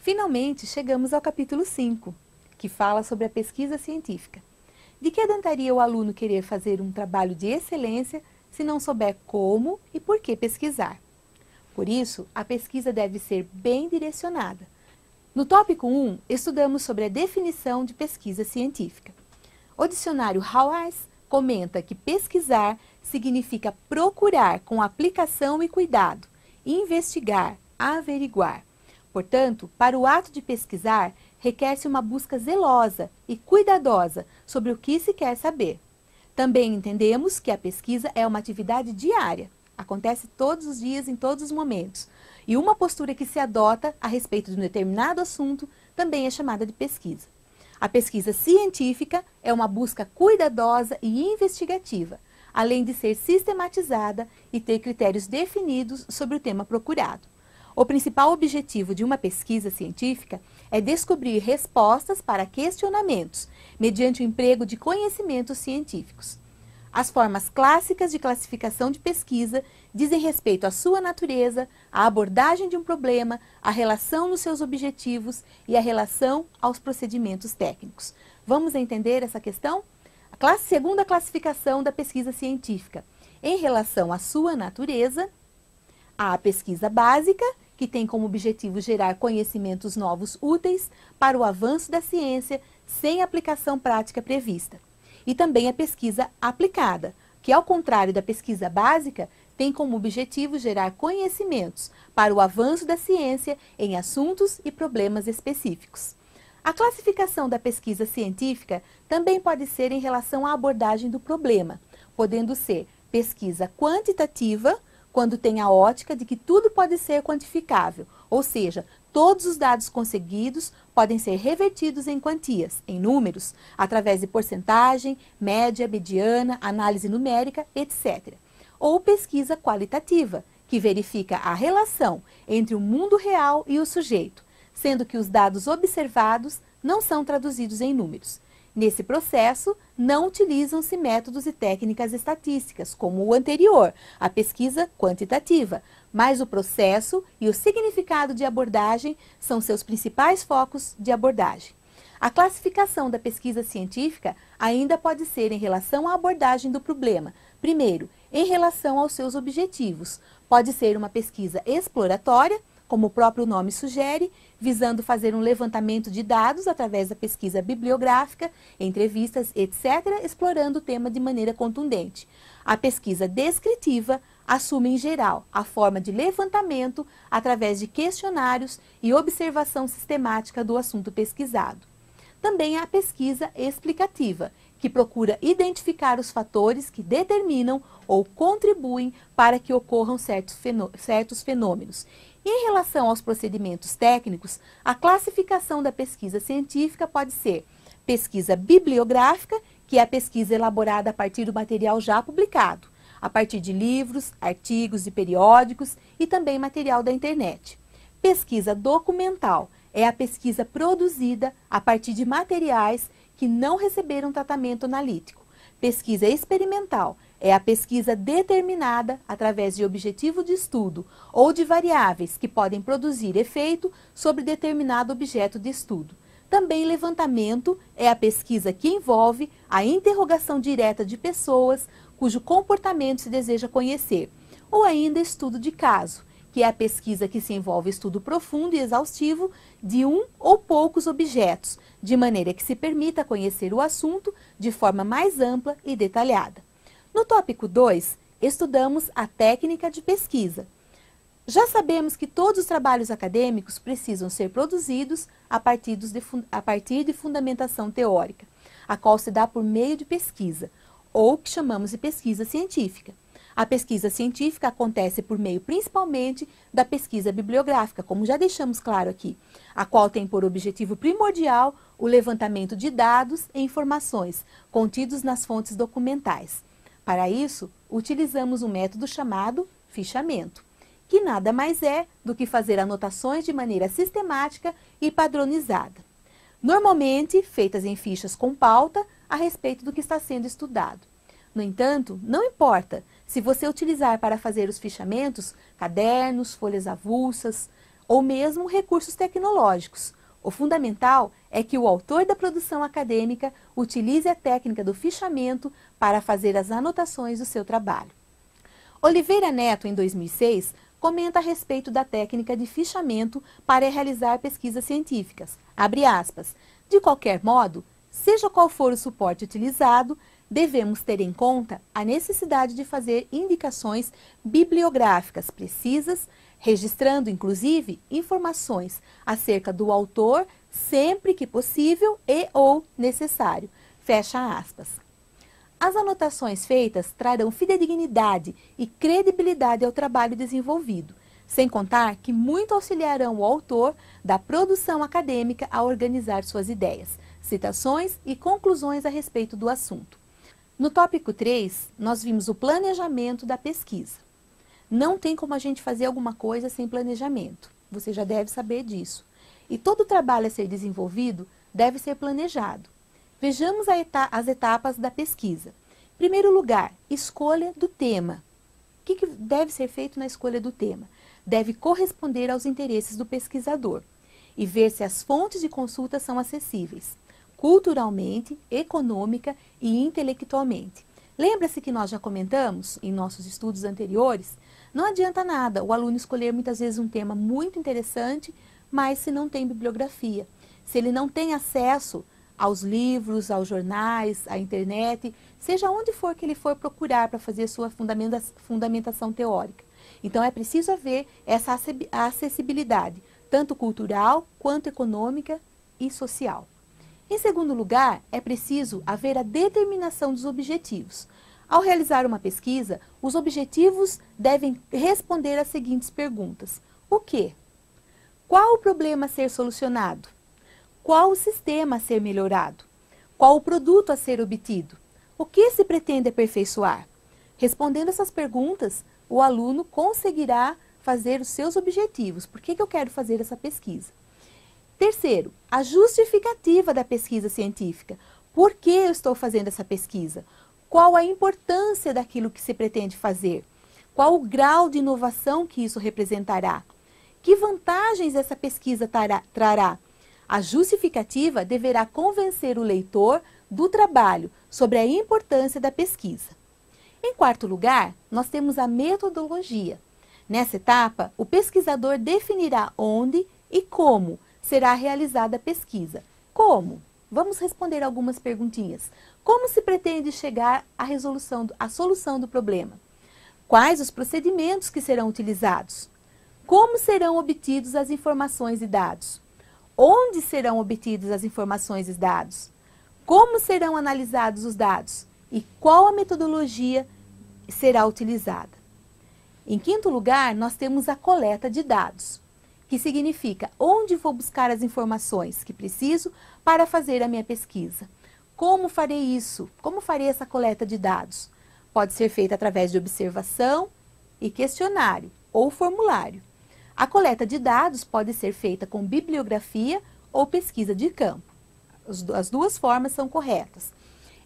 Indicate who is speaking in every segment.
Speaker 1: Finalmente, chegamos ao capítulo 5, que fala sobre a pesquisa científica. De que adiantaria o aluno querer fazer um trabalho de excelência se não souber como e por que pesquisar? Por isso, a pesquisa deve ser bem direcionada. No tópico 1, estudamos sobre a definição de pesquisa científica. O dicionário Haworth comenta que pesquisar significa procurar com aplicação e cuidado, investigar, averiguar. Portanto, para o ato de pesquisar, requer-se uma busca zelosa e cuidadosa sobre o que se quer saber. Também entendemos que a pesquisa é uma atividade diária, acontece todos os dias, em todos os momentos, e uma postura que se adota a respeito de um determinado assunto também é chamada de pesquisa. A pesquisa científica é uma busca cuidadosa e investigativa, além de ser sistematizada e ter critérios definidos sobre o tema procurado. O principal objetivo de uma pesquisa científica é descobrir respostas para questionamentos, mediante o emprego de conhecimentos científicos. As formas clássicas de classificação de pesquisa dizem respeito à sua natureza, à abordagem de um problema, à relação nos seus objetivos e à relação aos procedimentos técnicos. Vamos entender essa questão? A segunda classificação da pesquisa científica. Em relação à sua natureza, há a pesquisa básica, que tem como objetivo gerar conhecimentos novos úteis para o avanço da ciência sem aplicação prática prevista. E também a pesquisa aplicada, que ao contrário da pesquisa básica, tem como objetivo gerar conhecimentos para o avanço da ciência em assuntos e problemas específicos. A classificação da pesquisa científica também pode ser em relação à abordagem do problema, podendo ser pesquisa quantitativa, quando tem a ótica de que tudo pode ser quantificável, ou seja, todos os dados conseguidos podem ser revertidos em quantias, em números, através de porcentagem, média, mediana, análise numérica, etc. Ou pesquisa qualitativa, que verifica a relação entre o mundo real e o sujeito, sendo que os dados observados não são traduzidos em números. Nesse processo, não utilizam-se métodos e técnicas estatísticas, como o anterior, a pesquisa quantitativa, mas o processo e o significado de abordagem são seus principais focos de abordagem. A classificação da pesquisa científica ainda pode ser em relação à abordagem do problema. Primeiro, em relação aos seus objetivos. Pode ser uma pesquisa exploratória, como o próprio nome sugere, visando fazer um levantamento de dados através da pesquisa bibliográfica, entrevistas, etc., explorando o tema de maneira contundente. A pesquisa descritiva assume, em geral, a forma de levantamento através de questionários e observação sistemática do assunto pesquisado. Também há a pesquisa explicativa, que procura identificar os fatores que determinam ou contribuem para que ocorram certos fenômenos. E em relação aos procedimentos técnicos, a classificação da pesquisa científica pode ser pesquisa bibliográfica, que é a pesquisa elaborada a partir do material já publicado, a partir de livros, artigos e periódicos e também material da internet. Pesquisa documental é a pesquisa produzida a partir de materiais que não receberam tratamento analítico. Pesquisa experimental é a pesquisa determinada através de objetivo de estudo ou de variáveis que podem produzir efeito sobre determinado objeto de estudo. Também levantamento é a pesquisa que envolve a interrogação direta de pessoas cujo comportamento se deseja conhecer, ou ainda estudo de caso, que é a pesquisa que se envolve estudo profundo e exaustivo de um ou poucos objetos, de maneira que se permita conhecer o assunto de forma mais ampla e detalhada. No tópico 2, estudamos a técnica de pesquisa. Já sabemos que todos os trabalhos acadêmicos precisam ser produzidos a partir de fundamentação teórica, a qual se dá por meio de pesquisa, ou que chamamos de pesquisa científica. A pesquisa científica acontece por meio principalmente da pesquisa bibliográfica, como já deixamos claro aqui, a qual tem por objetivo primordial o levantamento de dados e informações contidos nas fontes documentais. Para isso, utilizamos um método chamado fichamento, que nada mais é do que fazer anotações de maneira sistemática e padronizada, normalmente feitas em fichas com pauta a respeito do que está sendo estudado. No entanto, não importa se você utilizar para fazer os fichamentos cadernos, folhas avulsas ou mesmo recursos tecnológicos. O fundamental é que o autor da produção acadêmica utilize a técnica do fichamento para fazer as anotações do seu trabalho. Oliveira Neto, em 2006, comenta a respeito da técnica de fichamento para realizar pesquisas científicas. Abre aspas. De qualquer modo, seja qual for o suporte utilizado, devemos ter em conta a necessidade de fazer indicações bibliográficas precisas, registrando, inclusive, informações acerca do autor sempre que possível e ou necessário. Fecha aspas. As anotações feitas trarão fidedignidade e credibilidade ao trabalho desenvolvido, sem contar que muito auxiliarão o autor da produção acadêmica a organizar suas ideias, citações e conclusões a respeito do assunto. No tópico 3, nós vimos o planejamento da pesquisa. Não tem como a gente fazer alguma coisa sem planejamento. Você já deve saber disso. E todo trabalho a ser desenvolvido deve ser planejado. Vejamos as etapas da pesquisa. Em primeiro lugar, escolha do tema. O que deve ser feito na escolha do tema? Deve corresponder aos interesses do pesquisador e ver se as fontes de consulta são acessíveis, culturalmente, econômica e intelectualmente. Lembra-se que nós já comentamos em nossos estudos anteriores? Não adianta nada o aluno escolher muitas vezes um tema muito interessante, mas se não tem bibliografia, se ele não tem acesso aos livros, aos jornais, à internet, seja onde for que ele for procurar para fazer sua fundamentação teórica. Então é preciso haver essa acessibilidade, tanto cultural quanto econômica e social. Em segundo lugar, é preciso haver a determinação dos objetivos. Ao realizar uma pesquisa, os objetivos devem responder às seguintes perguntas. O quê? Qual o problema a ser solucionado? Qual o sistema a ser melhorado? Qual o produto a ser obtido? O que se pretende aperfeiçoar? Respondendo essas perguntas, o aluno conseguirá fazer os seus objetivos. Por que eu quero fazer essa pesquisa? Terceiro, a justificativa da pesquisa científica. Por que eu estou fazendo essa pesquisa? Qual a importância daquilo que se pretende fazer? Qual o grau de inovação que isso representará? Que vantagens essa pesquisa trará? A justificativa deverá convencer o leitor do trabalho sobre a importância da pesquisa. Em quarto lugar, nós temos a metodologia. Nessa etapa, o pesquisador definirá onde e como será realizada a pesquisa. Como? Vamos responder algumas perguntinhas. Como se pretende chegar à solução do problema? Quais os procedimentos que serão utilizados? Como serão obtidos as informações e dados? Onde serão obtidas as informações e dados? Como serão analisados os dados? E qual a metodologia será utilizada? Em quinto lugar, nós temos a coleta de dados, que significa onde vou buscar as informações que preciso para fazer a minha pesquisa. Como farei isso? Como farei essa coleta de dados? Pode ser feita através de observação e questionário ou formulário. A coleta de dados pode ser feita com bibliografia ou pesquisa de campo. As duas formas são corretas.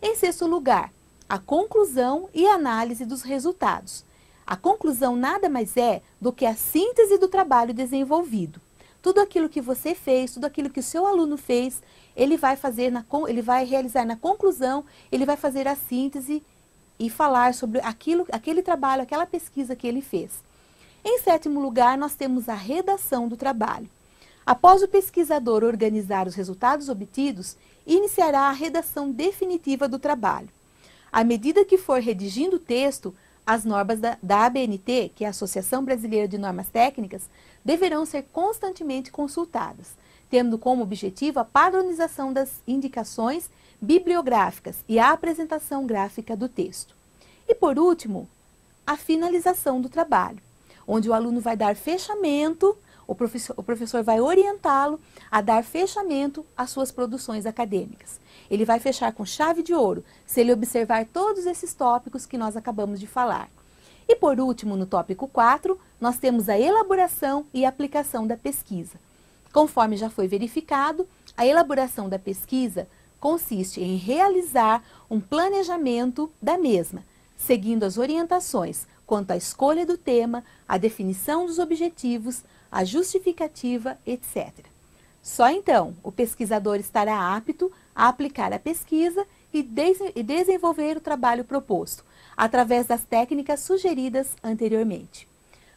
Speaker 1: Em sexto lugar, a conclusão e análise dos resultados. A conclusão nada mais é do que a síntese do trabalho desenvolvido. Tudo aquilo que você fez, tudo aquilo que o seu aluno fez, ele vai realizar na conclusão, ele vai fazer a síntese e falar sobre aquele trabalho, aquela pesquisa que ele fez. Em sétimo lugar, nós temos a redação do trabalho. Após o pesquisador organizar os resultados obtidos, iniciará a redação definitiva do trabalho. À medida que for redigindo o texto, as normas da ABNT, que é a Associação Brasileira de Normas Técnicas, deverão ser constantemente consultadas, tendo como objetivo a padronização das indicações bibliográficas e a apresentação gráfica do texto. E, por último, a finalização do trabalho, onde o aluno vai dar fechamento, o professor vai orientá-lo a dar fechamento às suas produções acadêmicas. Ele vai fechar com chave de ouro, se ele observar todos esses tópicos que nós acabamos de falar. E por último, no tópico 4, nós temos a elaboração e aplicação da pesquisa. Conforme já foi verificado, a elaboração da pesquisa consiste em realizar um planejamento da mesma, seguindo as orientações quanto à escolha do tema, a definição dos objetivos, a justificativa, etc. Só então o pesquisador estará apto a aplicar a pesquisa e desenvolver o trabalho proposto, através das técnicas sugeridas anteriormente.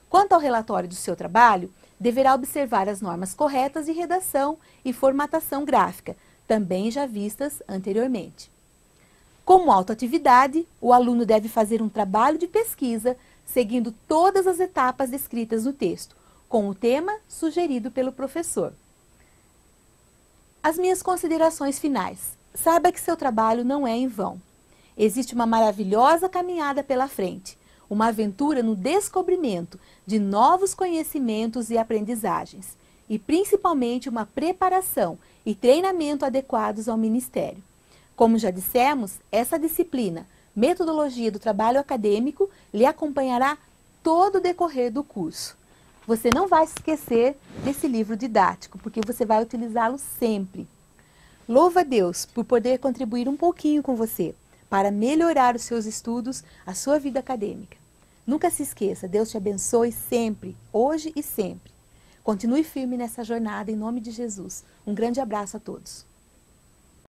Speaker 1: Quanto ao relatório do seu trabalho, deverá observar as normas corretas de redação e formatação gráfica, também já vistas anteriormente. Como autoatividade, o aluno deve fazer um trabalho de pesquisa seguindo todas as etapas descritas no texto, com o tema sugerido pelo professor. As minhas considerações finais. Saiba que seu trabalho não é em vão. Existe uma maravilhosa caminhada pela frente, uma aventura no descobrimento de novos conhecimentos e aprendizagens, e principalmente uma preparação e treinamento adequados ao ministério. Como já dissemos, essa disciplina, Metodologia do Trabalho Acadêmico, lhe acompanhará todo o decorrer do curso. Você não vai se esquecer desse livro didático, porque você vai utilizá-lo sempre. Louva a Deus por poder contribuir um pouquinho com você, para melhorar os seus estudos, a sua vida acadêmica. Nunca se esqueça, Deus te abençoe sempre, hoje e sempre. Continue firme nessa jornada em nome de Jesus. Um grande abraço a todos.